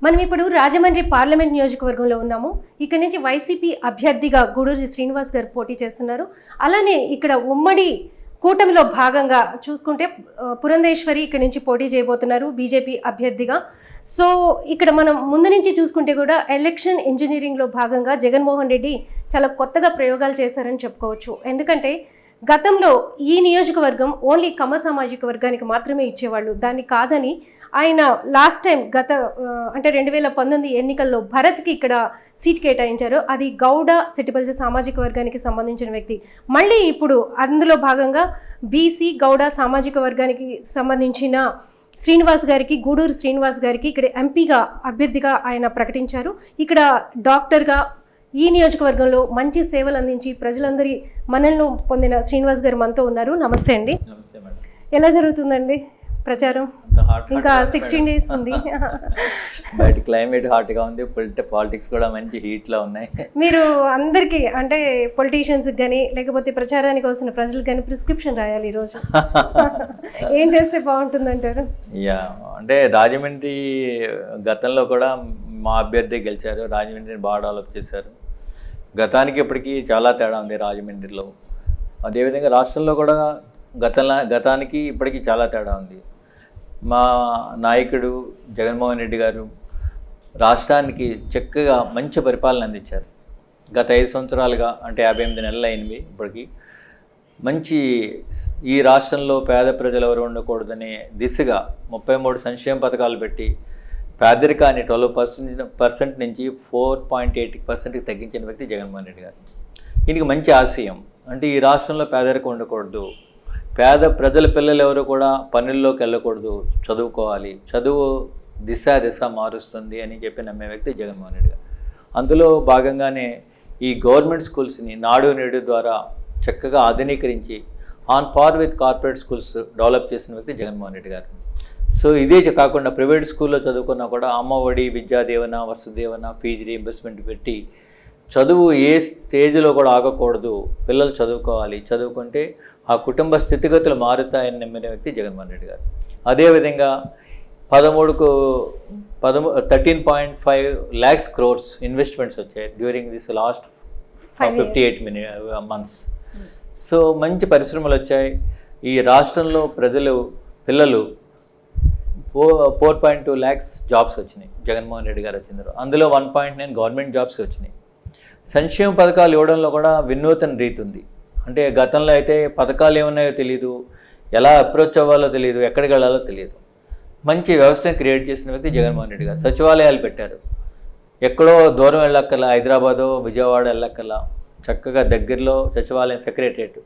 మనం ఇప్పుడు రాజమండ్రి పార్లమెంట్ నియోజకవర్గంలో ఉన్నాము. ఇక్కడ నుంచి వైసీపీ అభ్యర్థిగా గూడూరి శ్రీనివాస్ గారు పోటీ చేస్తున్నారు. అలానే ఇక్కడ ఉమ్మడి కూటమిలో భాగంగా చూసుకుంటే పురంధేశ్వరి ఇక్కడ నుంచి పోటీ చేయబోతున్నారు బీజేపీ అభ్యర్థిగా. సో ఇక్కడ మనం ముందు నుంచి చూసుకుంటే కూడా ఎలక్షన్ ఇంజనీరింగ్లో భాగంగా జగన్మోహన్ రెడ్డి చాలా కొత్తగా ప్రయోగాలు చేశారని చెప్పుకోవచ్చు. ఎందుకంటే గతంలో ఈ నియోజకవర్గం ఓన్లీ కమ్మ సామాజిక వర్గానికి మాత్రమే ఇచ్చేవాళ్ళు. దాన్ని కాదని ఆయన లాస్ట్ టైం అంటే 2019 ఎన్నికల్లో భరత్కి ఇక్కడ సీట్ కేటాయించారు. అది గౌడ సెట్టిపల్లి సామాజిక వర్గానికి సంబంధించిన వ్యక్తి. మళ్ళీ ఇప్పుడు అందులో భాగంగా బీసీ గౌడ సామాజిక వర్గానికి సంబంధించిన శ్రీనివాస్ గారికి, గూడూరు శ్రీనివాస్ గారికి ఇక్కడ ఎంపీగా అభ్యర్థిగా ఆయన ప్రకటించారు. ఇక్కడ డాక్టర్గా ఈ నియోజకవర్గంలో మంచి సేవలు అందించి ప్రజలందరి మనల్ని పొందిన శ్రీనివాస్ గారు మనతో ఉన్నారు. నమస్తే అండి. నమస్తే మేడం. ఎలా జరుగుతుందండి ప్రచారం? ఇంకా 16 days ఉంది. బయట క్లైమేట్ హాట్గా ఉంది, పాలిటిక్స్ కూడా మంచి హీట్లో ఉన్నాయి. మీరు అందరికీ అంటే పొలిటీషియన్స్కి కానీ లేకపోతే ప్రచారానికి వస్తున్న ప్రజలకు కానీ ప్రిస్క్రిప్షన్ రాయాలి ఈరోజు. ఏం చేస్తే బాగుంటుందంటారు? అంటే రాజమండ్రి గతంలో కూడా మా అభ్యర్థి గెలిచారు. రాజమండ్రిని బాగా డెవలప్ చేశారు. గతానికి ఇప్పటికీ చాలా తేడా ఉంది రాజమండ్రిలో. అదేవిధంగా రాష్ట్రంలో కూడా గతానికి ఇప్పటికీ చాలా తేడా ఉంది. మా నాయకుడు జగన్మోహన్ రెడ్డి గారు రాష్ట్రానికి చక్కగా మంచి పరిపాలన అందించారు. గత 5 సంవత్సరాలుగా అంటే 58 నెలలు అయినవి. ఇప్పటికీ మంచి ఈ రాష్ట్రంలో పేద ప్రజలు ఎవరు ఉండకూడదనే దిశగా 33 సంక్షేమ పథకాలు పెట్టి పేదరికాన్ని 12% నుంచి 4.8%కి తగ్గించిన వ్యక్తి జగన్మోహన్ రెడ్డి గారు. దీనికి మంచి ఆశయం అంటే ఈ రాష్ట్రంలో పేదరికం ఉండకూడదు, పేద ప్రజల పిల్లలు ఎవరు కూడా పనుల్లోకి వెళ్ళకూడదు, చదువుకోవాలి, చదువు దిశ మారుస్తుంది అని చెప్పి నమ్మే వ్యక్తి జగన్మోహన్ రెడ్డి గారు. అందులో భాగంగానే ఈ గవర్నమెంట్ స్కూల్స్ని నాడు నేడు ద్వారా చక్కగా ఆధునీకరించి on par with corporate schools develop చేసిన వ్యక్తి జగన్మోహన్ రెడ్డి గారు. సో ఇదే కాకుండా ప్రైవేట్ స్కూల్లో చదువుకున్నా కూడా అమ్మఒడి, విద్యాదీవన, వసుదేవన, ఫీజు రీయింబర్స్మెంట్ పెట్టి చదువు ఏ స్టేజ్లో కూడా ఆగకూడదు, పిల్లలు చదువుకోవాలి, చదువుకుంటే ఆ కుటుంబ స్థితిగతులు మారుతాయని నమ్మిన వ్యక్తి జగన్మోహన్ రెడ్డి గారు. అదేవిధంగా 13.5 lakhs crores ఇన్వెస్ట్మెంట్స్ వచ్చాయి during this last 58 months. So మంచి పరిశ్రమలు వచ్చాయి. ఈ రాష్ట్రంలో పిల్లలు 4.2 lakhs జాబ్స్ వచ్చినాయి జగన్మోహన్ రెడ్డి గారు వచ్చినారు. అందులో 1.9 గవర్నమెంట్ జాబ్స్ వచ్చినాయి. సంక్షేమ పథకాలు ఇవ్వడంలో కూడా వినూతన రీతి ఉంది. అంటే గతంలో అయితే పథకాలు ఏమున్నాయో తెలియదు, ఎలా అప్రోచ్ అవ్వాలో తెలియదు, ఎక్కడికి వెళ్ళాలో తెలియదు. మంచి వ్యవస్థను క్రియేట్ చేసిన వ్యక్తి జగన్మోహన్ రెడ్డి గారు. సచివాలయాలు పెట్టారు. ఎక్కడో దూరం వెళ్ళక్కల్లా, హైదరాబాదో విజయవాడ వెళ్ళక్కల్లా చక్కగా దగ్గరలో సచివాలయం సెక్రటరియట్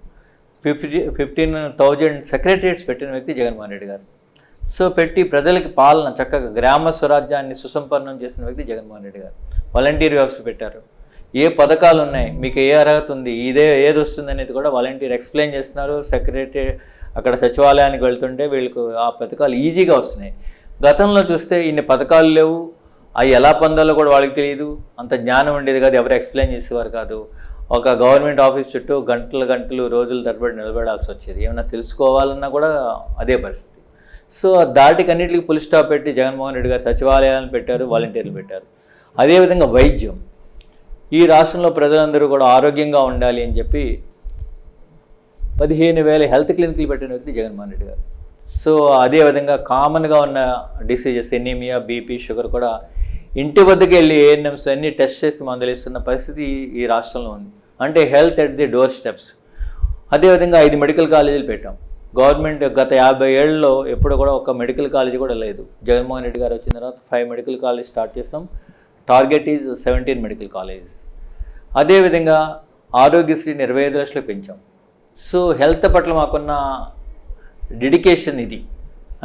15,000 సెక్రటరియట్స్ పెట్టిన వ్యక్తి జగన్మోహన్ రెడ్డి గారు. సో పెట్టి ప్రజలకి పాలన చక్కగా గ్రామ స్వరాజ్యాన్ని సుసంపన్నం చేసిన వ్యక్తి జగన్మోహన్ రెడ్డి గారు. వాలంటీర్ వ్యవస్థ పెట్టారు. ఏ పథకాలు ఉన్నాయి, మీకు ఏ అర్హత ఉంది, ఏది వస్తుంది అనేది కూడా వాలంటీర్ ఎక్స్ప్లెయిన్ చేస్తున్నారు. సెక్రటరీ అక్కడ సచివాలయానికి వెళ్తుంటే వీళ్ళకు ఆ పథకాలు ఈజీగా వస్తున్నాయి. గతంలో చూస్తే ఇన్ని పథకాలు లేవు, అవి ఎలా పొందాలో కూడా వాళ్ళకి తెలియదు, అంత జ్ఞానం ఉండేది కాదు, ఎవరు ఎక్స్ప్లెయిన్ చేసేవారు కాదు. ఒక గవర్నమెంట్ ఆఫీస్ చుట్టూ గంటలు రోజుల తరబడి నిలబడాల్సి వచ్చేది. ఏమైనా తెలుసుకోవాలన్నా కూడా అదే పరిస్థితి. సో దాటికన్నిటికీ పులి స్టాప్ పెట్టి జగన్మోహన్ రెడ్డి గారు సచివాలయాలను పెట్టారు, వాలంటీర్లు పెట్టారు. అదేవిధంగా వైద్యం, ఈ రాష్ట్రంలో ప్రజలందరూ కూడా ఆరోగ్యంగా ఉండాలి అని చెప్పి 15,000 హెల్త్ క్లినిక్లు పెట్టిన వ్యక్తి జగన్మోహన్ రెడ్డి గారు. సో అదేవిధంగా కామన్గా ఉన్న డిసీజెస్ ఎనీమియా, బీపీ, షుగర్ కూడా ఇంటి వద్దకు వెళ్ళి ఏఎన్ఎంస్ అన్ని టెస్ట్ చేసి మందులు ఇస్తున్న పరిస్థితి ఈ రాష్ట్రంలో ఉంది. అంటే health at the door steps. అదేవిధంగా 5 మెడికల్ కాలేజీలు పెట్టాం. గవర్నమెంట్ గత 50 ఏళ్ళలో ఎప్పుడు కూడా ఒక మెడికల్ కాలేజీ కూడా లేదు. జగన్మోహన్ రెడ్డి గారు వచ్చిన తర్వాత 5 మెడికల్ కాలేజ్ స్టార్ట్ చేస్తాం. Target is 17 medical colleges. అదేవిధంగా ఆరోగ్యశ్రీ 25 లక్షలు పెంచాం. సో హెల్త్ పట్ల మాకున్న డెడికేషన్ ఇది.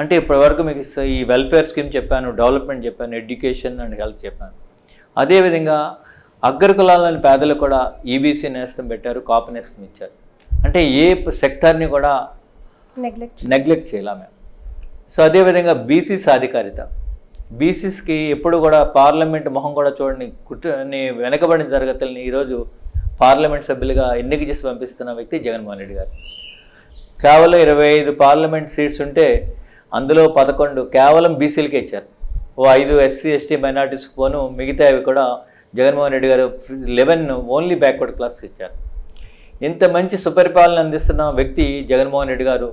అంటే ఇప్పటివరకు మీకు ఈ వెల్ఫేర్ స్కీమ్ చెప్పాను, డెవలప్మెంట్ చెప్పాను, ఎడ్యుకేషన్ అండ్ హెల్త్ చెప్పాను. అదేవిధంగా అగ్రకులాలని పేదలకు కూడా ఈబీసీ నేస్తం పెట్టారు, కాపు నేస్తం ఇచ్చారు. అంటే ఏ సెక్టార్ని కూడా నెగ్లెక్ట్ చేయాల మేము. సో అదేవిధంగా బీసీ సాధికారిత, బీసీస్కి ఎప్పుడు కూడా పార్లమెంట్ మొహం కూడా చూడని వెనకబడిన తరగతుల్ని ఈరోజు పార్లమెంట్ సభ్యులుగా ఎన్నిక చేసి పంపిస్తున్న వ్యక్తి జగన్మోహన్ రెడ్డి గారు. కేవలం 25 పార్లమెంట్ సీట్స్ ఉంటే అందులో 11 కేవలం బీసీలకే ఇచ్చారు. ఓ 5 ఎస్సీ ఎస్టీ మైనార్టీస్కి పోను, మిగతావి కూడా జగన్మోహన్ రెడ్డి గారు 11 ఓన్లీ బ్యాక్వర్డ్ క్లాస్కి ఇచ్చారు. ఇంత మంచి సుపరిపాలన అందిస్తున్న వ్యక్తి జగన్మోహన్ రెడ్డి గారు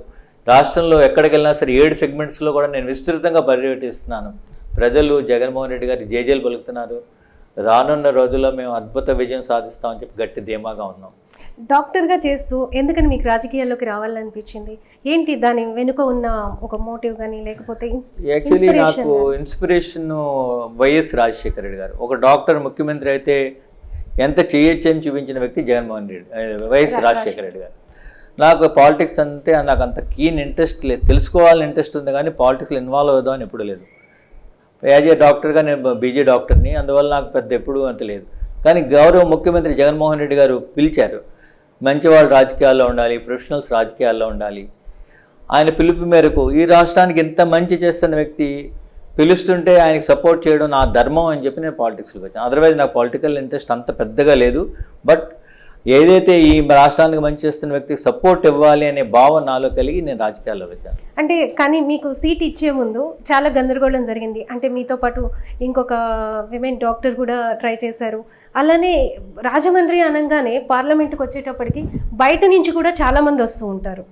రాష్ట్రంలో ఎక్కడికి వెళ్ళినా సరే 7 సెగ్మెంట్స్లో కూడా నేను విస్తృతంగా పర్యటిస్తున్నాను. ప్రజలు జగన్మోహన్ రెడ్డి గారి జేజేలు పలుకుతున్నారు. రానున్న రోజుల్లో మేము అద్భుత విజయం సాధిస్తామని చెప్పి గట్టి ధీమాగా ఉన్నాం. డాక్టర్గా చేస్తూ ఎందుకని మీకు రాజకీయాల్లోకి రావాలనిపించింది? ఏంటి దాని వెనుక ఉన్న ఒక మోటివ్ కానీ, లేకపోతే యాక్చువల్లీ నాకు ఇన్స్పిరేషన్ వైఎస్ రాజశేఖర రెడ్డి గారు. ఒక డాక్టర్ ముఖ్యమంత్రి అయితే ఎంత చేయొచ్చు అని చూపించిన వ్యక్తి జగన్మోహన్ రెడ్డి, వైఎస్ రాజశేఖర రెడ్డి గారు. నాకు పాలిటిక్స్ అంటే నాకు అంత కీన్ ఇంట్రెస్ట్ లేదు, తెలుసుకోవాలని ఇంట్రెస్ట్ ఉంది కానీ పాలిటిక్స్లో ఇన్వాల్వ్ అవుదామని ఎప్పుడు లేదు. యాజ్ ఏ డాక్టర్గా నేను బీజే డాక్టర్ని, అందువల్ల నాకు పెద్ద ఎప్పుడు అంత లేదు. కానీ గౌరవ ముఖ్యమంత్రి జగన్మోహన్ రెడ్డి గారు పిలిచారు, మంచివాళ్ళు రాజకీయాల్లో ఉండాలి, ప్రొఫెషనల్స్ రాజకీయాల్లో ఉండాలి. ఆయన పిలుపు మేరకు ఈ రాష్ట్రానికి ఎంత మంచి చేస్తున్న వ్యక్తి పిలుస్తుంటే ఆయనకి సపోర్ట్ చేయడం నా ధర్మం అని చెప్పి నేను పాలిటిక్స్లోకి వచ్చాను. అదర్వైజ్ నాకు పొలిటికల్ ఇంట్రెస్ట్ అంత పెద్దగా లేదు. బట్ ఏదైతే ఈ రాష్ట్రానికి మంచి చేస్తున్న వ్యక్తికి సపోర్ట్ ఇవ్వాలి అనే భావన నాలో కలిగి నేను రాజకీయాల్లో వచ్చాను. అంటే కానీ మీకు సీట్ ఇచ్చే ముందు చాలా గందరగోళం జరిగింది. అంటే మీతో పాటు ఇంకొక విమెన్ డాక్టర్ కూడా ట్రై చేశారు. అలానే రాజమండ్రి అనగానే పార్లమెంట్కి వచ్చేటప్పటికి బయట నుంచి కూడా చాలా మంది వస్తూ ఉంటారు.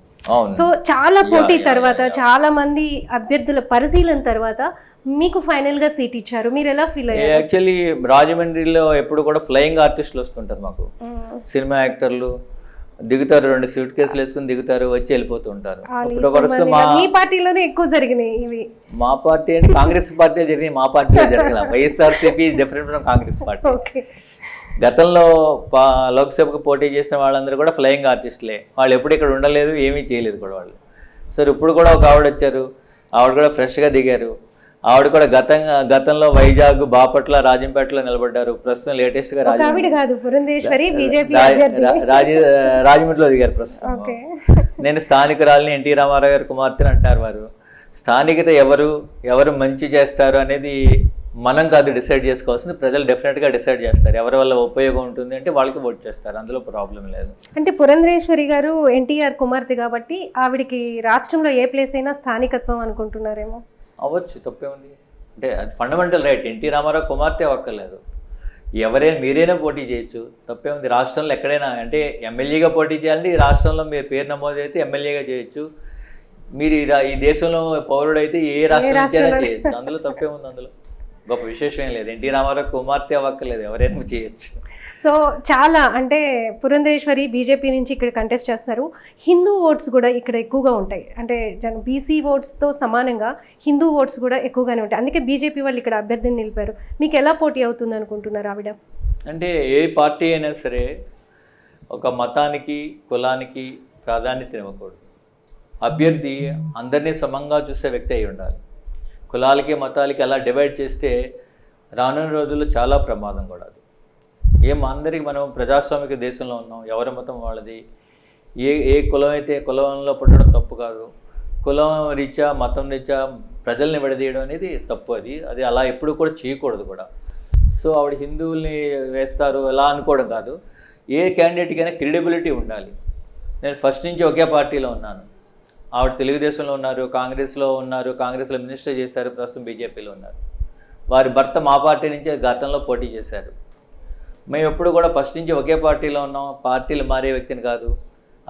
సో చాలా పోటీ తర్వాత, చాలా మంది అభ్యర్థుల పరిశీలన తర్వాత మీకు ఫైనల్ గా సీట్ ఇచ్చారు. మీరు ఎలా ఫీల్ అయ్యారు? యాక్చువల్లీ రాజమండ్రిలో ఎప్పుడు కూడా ఫ్లయింగ్ ఆర్టిస్టులు వస్తుంటారు. మాకు సినిమా యాక్టర్లు దిగుతారు, 2 సూట్ కేసులు వేసుకుని దిగుతారు, వచ్చి వెళ్ళిపోతూ ఉంటారు. మీ పార్టీలోనే ఎక్కువ జరిగినాయి ఇవి. మా పార్టీ అంటే కాంగ్రెస్ పార్టీ జరిగినాయి, మా పార్టీలో జరగలేదు. YSRCP different from Congress party. గతంలో లోక్సభకు పోటీ చేసిన వాళ్ళందరూ కూడా ఫ్లయింగ్ ఆర్టిస్టులే. వాళ్ళు ఎప్పుడు ఇక్కడ ఉండలేదు, ఏమీ చేయలేదు కూడా వాళ్ళు. సరే ఇప్పుడు కూడా ఒక ఆవిడ వచ్చారు, ఆవిడ కూడా ఫ్రెష్గా దిగారు. ఆవిడ కూడా గతంలో వైజాగ్, బాపట్ల, రాజంపేటలో నిలబడ్డారు. ప్రస్తుతం లేటెస్ట్గా రాజమండ్రిలో దిగారు ప్రస్తుతం. నేను స్థానికురాలిని, ఎన్టీ రామారావు గారి కుమార్తెని అంటారు వారు. స్థానికత ఎవరు మంచి చేస్తారు అనేది మనం కాదు డిసైడ్ చేసుకోవాల్సింది, ప్రజలు డెఫినెట్గా డిసైడ్ చేస్తారు. ఎవరి వల్ల ఉపయోగం ఉంటుంది అంటే వాళ్ళకి ఓట్ చేస్తారు, అందులో ప్రాబ్లం లేదు. అంటే పురంధరేశ్వరి గారు ఎన్టీఆర్ కుమార్తె కాబట్టి ఆవిడికి రాష్ట్రంలో ఏ ప్లేస్ అయినా స్థానికత్వం అనుకుంటున్నారేమో. అవ్వచ్చు, తప్పే ఉంది. అంటే అది ఫండమెంటల్ రైట్. ఎన్టీ రామారావు కుమార్తె అవ్వక్కర్లేదు, ఎవరైనా మీరైనా పోటీ చేయొచ్చు, తప్పే ఉంది. రాష్ట్రంలో ఎక్కడైనా అంటే ఎమ్మెల్యేగా పోటీ చేయాలంటే ఈ రాష్ట్రంలో మీరు పేరు నమోదు అయితే ఎమ్మెల్యేగా చేయొచ్చు. మీరు ఈ దేశంలో పౌరుడైతే ఏ రాష్ట్రం నుంచైనా చేయొచ్చు, అందులో తప్పే ఉంది. అందులో గొప్ప విశేషం ఏం లేదు. ఎన్టీ రామారావు కుమార్తె అవ్వక్కర్లేదు, ఎవరైనా చేయొచ్చు. సో చాలా అంటే పురంధరేశ్వరి బీజేపీ నుంచి ఇక్కడ కంటెస్ట్ చేస్తున్నారు. హిందూ ఓట్స్ కూడా ఇక్కడ ఎక్కువగా ఉంటాయి. అంటే బీసీ ఓట్స్తో సమానంగా హిందూ ఓట్స్ కూడా ఎక్కువగానే ఉంటాయి. అందుకే బీజేపీ వాళ్ళు ఇక్కడ అభ్యర్థిని నిలిపారు. మీకు ఎలా పోటీ అవుతుంది అనుకుంటున్నారు ఆవిడ? అంటే ఏ పార్టీ అయినా సరే ఒక మతానికి, కులానికి ప్రాధాన్యత ఇవ్వకూడదు. అభ్యర్థి అందరినీ సమంగా చూసే వ్యక్తి అయి ఉండాలి. కులాలకి, మతాలకి అలా డివైడ్ చేస్తే రానున్న రోజుల్లో చాలా ప్రమాదం కూడా. అది అందరికీ మనం ప్రజాస్వామిక దేశంలో ఉన్నాం, ఎవరి మతం వాళ్ళది. ఏ కులం అయితే కులంలో పుట్టడం తప్పు కాదు, కులం రీత్యా, మతం రీత్యా ప్రజల్ని విడదీయడం అనేది తప్పు. అది అలా ఎప్పుడు కూడా చేయకూడదు కూడా. సో ఆవిడ హిందువుల్ని వేస్తారు ఎలా అనుకోవడం కాదు. ఏ క్యాండిడేట్కైనా క్రెడిబిలిటీ ఉండాలి. నేను ఫస్ట్ నుంచి ఒకే పార్టీలో ఉన్నాను. ఆవిడ తెలుగుదేశంలో ఉన్నారు, కాంగ్రెస్లో ఉన్నారు, కాంగ్రెస్లో మినిస్టర్ చేశారు, ప్రస్తుతం బీజేపీలో ఉన్నారు. వారి భర్త మా పార్టీ నుంచి గతంలో పోటీ చేశారు. మేము ఎప్పుడు కూడా ఫస్ట్ నుంచి ఒకే పార్టీలో ఉన్నాం, పార్టీలు మారే వ్యక్తిని కాదు.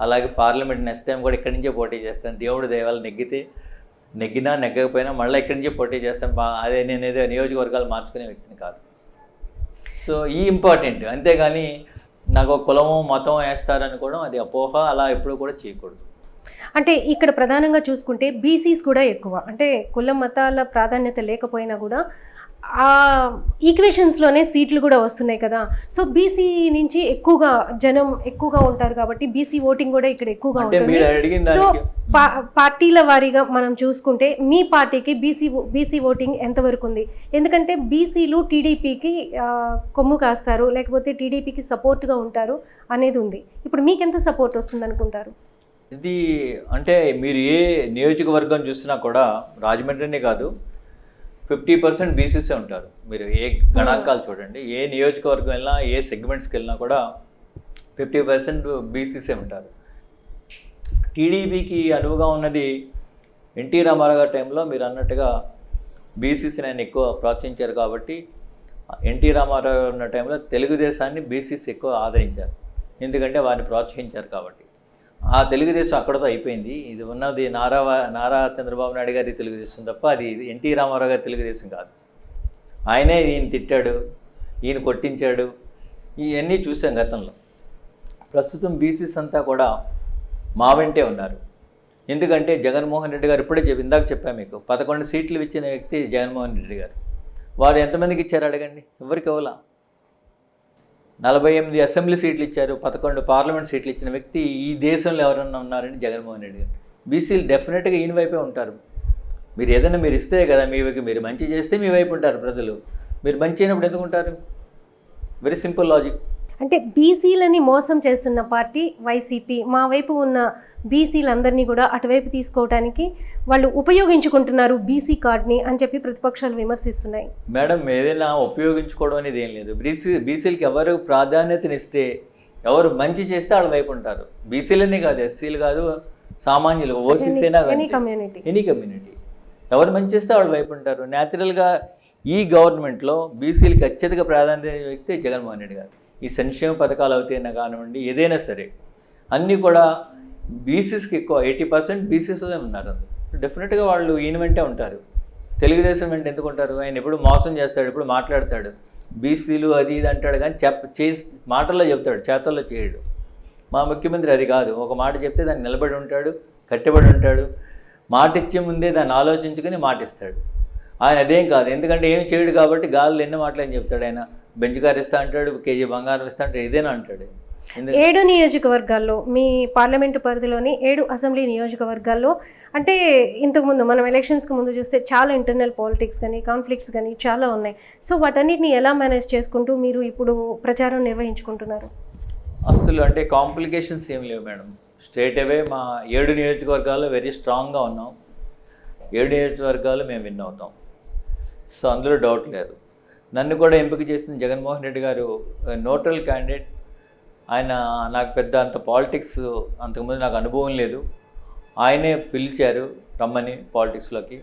అలాగే పార్లమెంట్ నెక్స్ట్ టైం కూడా ఇక్కడి నుంచే పోటీ చేస్తాను. దేవుడి దయవల్ల నెగ్గినా నెగ్గకపోయినా మళ్ళీ ఇక్కడి నుంచే పోటీ చేస్తాను. అదే నేను ఏదో నియోజకవర్గాలు మార్చుకునే వ్యక్తిని కాదు. సో ఈ ఇంపార్టెంట్. అంతేగాని నాకు కులము, మతం వేస్తారనుకోవడం అది అపోహ. అలా ఎప్పుడు కూడా చేయకూడదు. అంటే ఇక్కడ ప్రధానంగా చూసుకుంటే బీసీస్ కూడా ఎక్కువ. అంటే కుల మతాల ప్రాధాన్యత లేకపోయినా కూడా ఆ ఈక్వేషన్స్లోనే సీట్లు కూడా వస్తున్నాయి కదా. సో బీసీ నుంచి ఎక్కువగా జనం ఎక్కువగా ఉంటారు కాబట్టి బీసీ ఓటింగ్ కూడా ఇక్కడ ఎక్కువగా ఉంటుంది. సో పార్టీల వారీగా మనం చూసుకుంటే మీ పార్టీకి బీసీ ఓటింగ్ ఎంతవరకు ఉంది? ఎందుకంటే బీసీలు టీడీపీకి కొమ్ము కాస్తారు, లేకపోతే టీడీపీకి సపోర్ట్గా ఉంటారు అనేది ఉంది. ఇప్పుడు మీకు ఎంత సపోర్ట్ వస్తుంది అనుకుంటారు? ఇది అంటే మీరు ఏ నియోజకవర్గం చూసినా కూడా రాజమండ్రినే కాదు 50% బీసీసే ఉంటారు. మీరు ఏ గణాంకాలు చూడండి, ఏ నియోజకవర్గం వెళ్ళినా, ఏ సెగ్మెంట్స్కి వెళ్ళినా కూడా 50% బీసీసే ఉంటారు. టీడీపీకి అనువుగా ఉన్నది ఎన్టీ రామారావు గారి టైంలో మీరు అన్నట్టుగా బీసీసీని ఆయన ఎక్కువ ప్రోత్సహించారు కాబట్టి ఎన్టీ రామారావు ఉన్న టైంలో తెలుగుదేశాన్ని బీసీసీ ఎక్కువ ఆదరించారు, ఎందుకంటే వారిని ప్రోత్సహించారు కాబట్టి. ఆ తెలుగుదేశం అక్కడతో అయిపోయింది. ఇది ఉన్నది నారా చంద్రబాబు నాయుడు గారి తెలుగుదేశం తప్ప అది ఎన్టీ రామారావు గారి తెలుగుదేశం కాదు. ఆయనే ఈయన తిట్టాడు, ఈయన కొట్టించాడు, ఇవన్నీ చూసాం గతంలో. ప్రస్తుతం బీసీస్ అంతా కూడా మా వెంటే ఉన్నారు. ఎందుకంటే జగన్మోహన్ రెడ్డి గారు ఇప్పుడే ఇందాక చెప్పాను మీకు, 11 సీట్లు ఇచ్చిన వ్యక్తి జగన్మోహన్ రెడ్డి గారు. వారు ఎంతమందికి ఇచ్చారు అడగండి, ఎవరికి ఇవ్వాల. 48 అసెంబ్లీ సీట్లు ఇచ్చారు, 11 పార్లమెంట్ సీట్లు ఇచ్చిన వ్యక్తి ఈ దేశంలో ఎవరన్నా ఉన్నారండి జగన్మోహన్ రెడ్డి గారు. బీసీలు డెఫినెట్గా ఈయన వైపే ఉంటారు. మీరు ఏదైనా మీరు ఇస్తే కదా మీరు మంచి చేస్తే మీ వైపు ఉంటారు ప్రజలు. మీరు మంచి అయినప్పుడు ఎందుకు ఉంటారు? Very simple logic. అంటే బీసీలని మోసం చేస్తున్న పార్టీ వైసీపీ. మా వైపు ఉన్న బీసీలందరినీ కూడా అటువైపు తీసుకోవడానికి వాళ్ళు ఉపయోగించుకుంటున్నారు బీసీ కార్డ్ని అని చెప్పి ప్రతిపక్షాలు విమర్శిస్తున్నాయి. మేడం, ఏదైనా ఉపయోగించుకోవడం అనేది ఏం లేదు. బీసీలకి ఎవరు ప్రాధాన్యతనిస్తే, ఎవరు మంచి చేస్తే వాళ్ళ వైపు ఉంటారు. బీసీలనే కాదు, ఎస్సీలు కాదు, సామాన్యులు, ఓసీసీనా కాదు, ఎనీ కమ్యూనిటీ ఎవరు మంచి చేస్తే వాళ్ళ వైపు ఉంటారు. న్యాచురల్గా ఈ గవర్నమెంట్లో బీసీలకి అత్యధిక ప్రాధాన్యత వ్యక్తి జగన్మోహన్ రెడ్డి గారు. ఈ సంక్షేమ పథకాలు అవుతాయినా కానివ్వండి, ఏదైనా సరే అన్నీ కూడా బీసీస్కి ఎక్కువ 80% బీసీస్లోనే ఉన్నారు. డెఫినెట్గా వాళ్ళు ఈయన వెంటే ఉంటారు. తెలుగుదేశం వెంట ఎందుకు ఉంటారు? ఆయన ఎప్పుడు మోసం చేస్తాడు, ఎప్పుడు మాట్లాడతాడు, బీసీలు అది ఇది అంటాడు, కానీ మాటల్లో చెప్తాడు, చేతల్లో చేయడు. మా ముఖ్యమంత్రి అది కాదు. ఒక మాట చెప్తే దాన్ని నిలబడి ఉంటాడు, కట్టుబడి ఉంటాడు. మాట ఇచ్చే ముందే దాన్ని ఆలోచించుకొని మాటిస్తాడు. ఆయన అదేం కాదు, ఎందుకంటే ఏమి చేయడు కాబట్టి గాల్లో ఎన్ని మాటలు అని చెప్తాడు. ఆయన బెంచ్ కార్ ఇస్తా అంటాడు, కేజీ బంగారం ఇస్తా అంటాడు, ఏదైనా అంటాడు. 7 నియోజకవర్గాల్లో, మీ పార్లమెంటు పరిధిలోని 7 అసెంబ్లీ నియోజకవర్గాల్లో, అంటే ఇంతకుముందు మనం ఎలక్షన్స్కి ముందు చూస్తే చాలా ఇంటర్నల్ పాలిటిక్స్ కానీ కాన్ఫ్లిక్ట్స్ కానీ చాలా ఉన్నాయి. సో వాటన్నిటిని ఎలా మేనేజ్ చేసుకుంటూ మీరు ఇప్పుడు ప్రచారం నిర్వహించుకుంటున్నారు? అసలు అంటే కాంప్లికేషన్స్ ఏం లేవు మేడం. స్ట్రేట్ అవే మా 7 నియోజకవర్గాల్లో వెరీ స్ట్రాంగ్గా ఉన్నాం. 7 నియోజకవర్గాలు మేము విన్ అవుతాం. సో అందులో డౌట్ లేదు. నన్ను కూడా ఎంపిక చేసిన జగన్మోహన్ రెడ్డి గారు న్యూట్రల్ క్యాండిడేట్. ఆయన నాకు పెద్ద అంత పాలిటిక్స్ అంతకుముందు నాకు అనుభవం లేదు. ఆయనే పిలిచారు రమ్మని పాలిటిక్స్లోకి.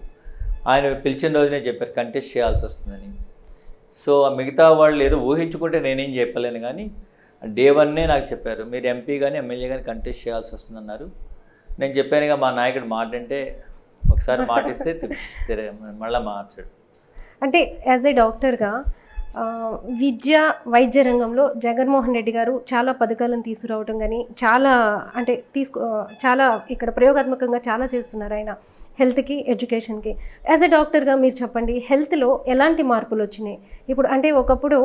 ఆయన పిలిచిన రోజునే చెప్పారు కంటెస్ట్ చేయాల్సి వస్తుందని. సో మిగతా వాళ్ళు ఏదో ఊహించుకుంటే నేనేం చెప్పలేను, కానీ డే 1 నాకు చెప్పారు, మీరు ఎంపీ కానీ ఎమ్మెల్యే కానీ కంటెస్ట్ చేయాల్సి వస్తుందన్నారు. నేను చెప్పానుగా, మా నాయకుడు మాట అంటే ఒకసారి మాటిస్తే మళ్ళీ మార్చాడు. అంటే యాజ్ ఏ డాక్టర్గా వైద్య రంగంలో జగన్మోహన్ రెడ్డి గారు చాలా పథకాలను తీసుకురావడం కానీ చాలా ఇక్కడ ప్రయోగాత్మకంగా చాలా చేస్తున్నారు ఆయన హెల్త్కి, ఎడ్యుకేషన్కి. యాజ్ ఏ డాక్టర్గా మీరు చెప్పండి, హెల్త్లో ఎలాంటి మార్పులు వచ్చినాయి? ఇప్పుడు అంటే ఒకప్పుడు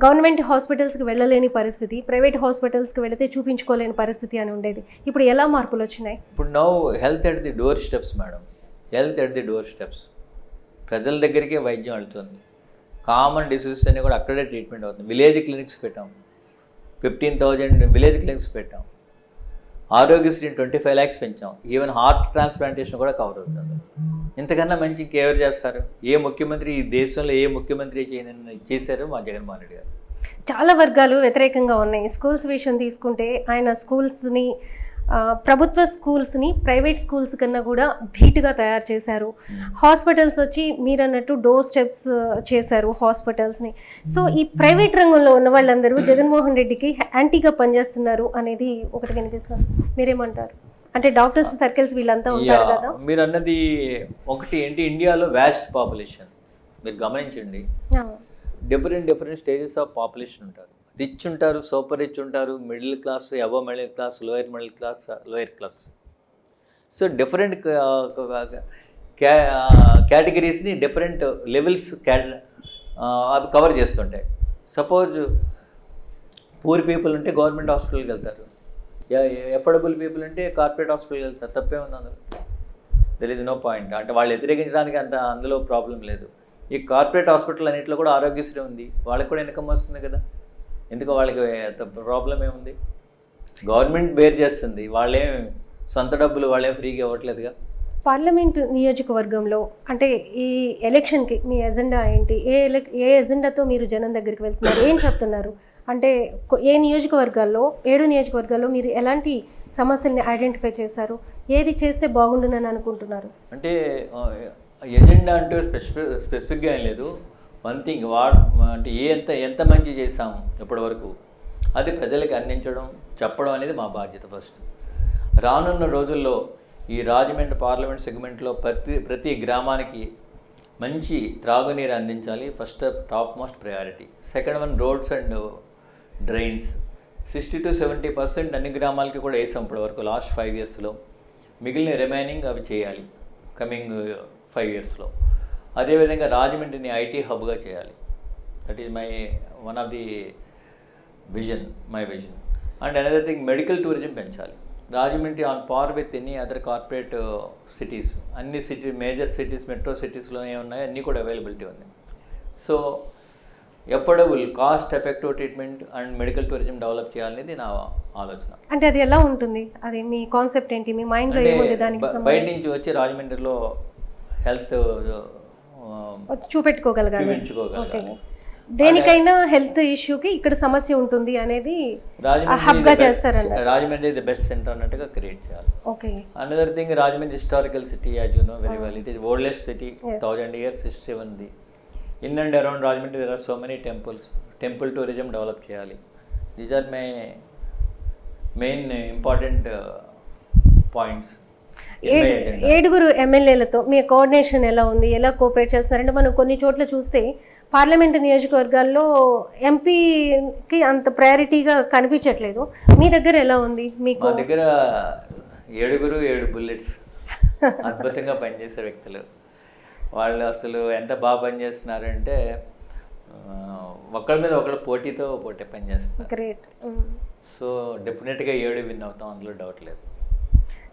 గవర్నమెంట్ హాస్పిటల్స్కి వెళ్ళలేని పరిస్థితి, ప్రైవేట్ హాస్పిటల్స్కి వెళితే చూపించుకోలేని పరిస్థితి అని ఉండేది. ఇప్పుడు ఎలా మార్పులు వచ్చినాయి? ఇప్పుడు now health at the door steps madam. Health at the door steps. ప్రజల దగ్గరికే వైద్యం వెళ్తుంది. కామన్ డిసీజెస్ అన్నీ కూడా అక్కడే ట్రీట్మెంట్ అవుతుంది. విలేజ్ క్లినిక్స్ పెట్టాం, 15,000 విలేజ్ క్లినిక్స్ పెట్టాం. ఆరోగ్యశ్రీని 25 lakhs పెంచాం. ఈవెన్ హార్ట్ ట్రాన్స్ప్లాంటేషన్ కూడా కవర్ అవుతుంది. ఇంతకన్నా మంచి ఇంకెవరు చేస్తారు? ఏ ముఖ్యమంత్రి ఈ దేశంలో ఏ ముఖ్యమంత్రి చేశారు? మా జగన్మోహన్ రెడ్డి గారు. చాలా వర్గాలు వ్యతిరేకంగా ఉన్నాయి. స్కూల్స్ విషయం తీసుకుంటే ఆయన స్కూల్స్ని, ప్రభుత్వ స్కూల్స్ని ప్రైవేట్ స్కూల్స్ కన్నా కూడా ధీటుగా తయారు చేశారు. హాస్పిటల్స్ వచ్చి మీరన్నట్టు డోర్ స్టెప్స్ చేశారు హాస్పిటల్స్ని. సో ఈ ప్రైవేట్ రంగంలో ఉన్న వాళ్ళందరూ జగన్మోహన్ రెడ్డికి యాంటీగా పనిచేస్తున్నారు అనేది ఒకటి కనిపిస్తుంది. మీరేమంటారు? అంటే డాక్టర్స్ సర్కిల్స్ వీళ్ళంతా ఉంటారు కదా. మీరు అన్నది ఒకటి ఏంటి, ఇండియాలో వ్యాస్ట్ పాపులేషన్ మీరు గమనించండి. డిఫరెంట్ స్టేజెస్ ఆఫ్ పాపులేషన్ ఉంటారు. రిచ్ ఉంటారు, సూపర్ రిచ్ ఉంటారు, middle class, above middle class, lower middle class, lower class. So different కేటగిరీస్ని డిఫరెంట్ లెవెల్స్ అవి కవర్ చేస్తుంటాయి. సపోజ్ పూర్ పీపుల్ ఉంటే గవర్నమెంట్ హాస్పిటల్కి వెళ్తారు, ఎఫోర్డబుల్ పీపుల్ అంటే కార్పొరేట్ హాస్పిటల్కి వెళ్తారు. తప్పే ఉంది అందులో, దెర్ ఇస్ నో పాయింట్. అంటే వాళ్ళు వ్యతిరేకించడానికి అందులో ప్రాబ్లం లేదు. ఈ కార్పొరేట్ హాస్పిటల్ అన్నింటిలో కూడా ఆరోగ్యశ్రీ ఉంది, వాళ్ళకి కూడా ఇన్కమ్ వస్తుంది కదా. ఎందుకు వాళ్ళకి ప్రాబ్లం ఏముంది? గవర్నమెంట్ బేర్ చేస్తుంది, వాళ్ళేం సొంత డబ్బులు వాళ్ళేం ఫ్రీగా ఇవ్వట్లేదుగా. పార్లమెంటు నియోజకవర్గంలో అంటే ఈ ఎలక్షన్కి మీ ఎజెండా ఏంటి? ఏ ఎజెండాతో మీరు జనం దగ్గరికి వెళ్తున్నారు? ఏం చెప్తున్నారు? అంటే ఏ నియోజకవర్గాల్లో, 7 నియోజకవర్గాల్లో మీరు ఎలాంటి సమస్యల్ని ఐడెంటిఫై చేశారు? ఏది చేస్తే బాగుండునని అనుకుంటున్నారు? అంటే ఎజెండా అంటూ స్పెసిఫిక్గా ఏం లేదు. వన్ థింగ్ అంటే ఎంత మంచి చేసాము ఇప్పటి వరకు అది ప్రజలకు అందించడం, చెప్పడం అనేది మా బాధ్యత ఫస్ట్. రానున్న రోజుల్లో ఈ రాజమండ్రి పార్లమెంట్ సెగ్మెంట్లో ప్రతి గ్రామానికి మంచి త్రాగునీరు అందించాలి. First top most priority. Second one roads and drains. 60 to 70% అన్ని గ్రామాలకి కూడా వేసాం ఇప్పటి వరకు లాస్ట్ 5 yearsలో. మిగిలిన రిమైనింగ్ అవి చేయాలి కమింగ్ 5 yearsలో. అదేవిధంగా రాజమండ్రిని ఐటీ హబ్గా చేయాలి. That is one of the my vision. And another thing, medical tourism పెంచాలి. Rajahmundry on par with any other corporate cities. అన్ని మేజర్ సిటీస్, మెట్రో సిటీస్లో ఏమున్నాయో అన్నీ కూడా అవైలబిలిటీ ఉంది. So affordable, cost effective treatment and medical tourism develop చేయాలనేది నా ఆలోచన. అంటే అది ఎలా ఉంటుంది? అది మీ కాన్సెప్ట్ ఏంటి? మీ మైండ్లో ఏముంది దానికి బయట సంబంధించి? నుంచి వచ్చి రాజమండ్రిలో హెల్త్ చూపెట్టుకోగలగాలి. దేనికైనా హెల్త్ ఇష్యూకి ఇక్కడ సమస్య ఉంటుంది అనేది హబ్గా చేస్తారన్న. రాజమండ్రి ది బెస్ట్ సెంటర్ అన్నట్టుగా క్రియేట్ చేయాలి. Okay. Another thing, Rajahmundry historical city, as you know very well. It is oldest city, 1000 years history ఉంది. In and around Rajahmundry there are so many temples. Temple tourism develop చేయాలి. These are my main important points. 7 ఎమ్మెల్యేలతో మీ coordination ఎలా ఉంది? ఎలా cooperate చేస్తున్నారంటే మనం కొన్ని చోట్ల చూస్తే పార్లమెంట్ నియోజకవర్గాల్లో ఎంపీకి అంత ప్రయారిటీగా కనిపించట్లేదు. మీ దగ్గర ఎలా ఉంది? మీకు మా దగ్గర 7 bullets అద్భుతంగా పనిచేసే వ్యక్తులు. వాళ్ళు అసలు ఎంత బాగా పనిచేస్తున్నారంటే ఒకళ్ళ మీద ఒకళ్ళు పోటీ పనిచేస్తారు. గ్రేట్. సో డెఫినెట్గా 7 విన్ అవుతాం, అందులో డౌట్ లేదు.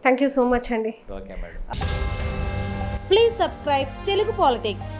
థ్యాంక్ యూ సో మచ్ అండి. Okay madam. Please subscribe Telugu politics.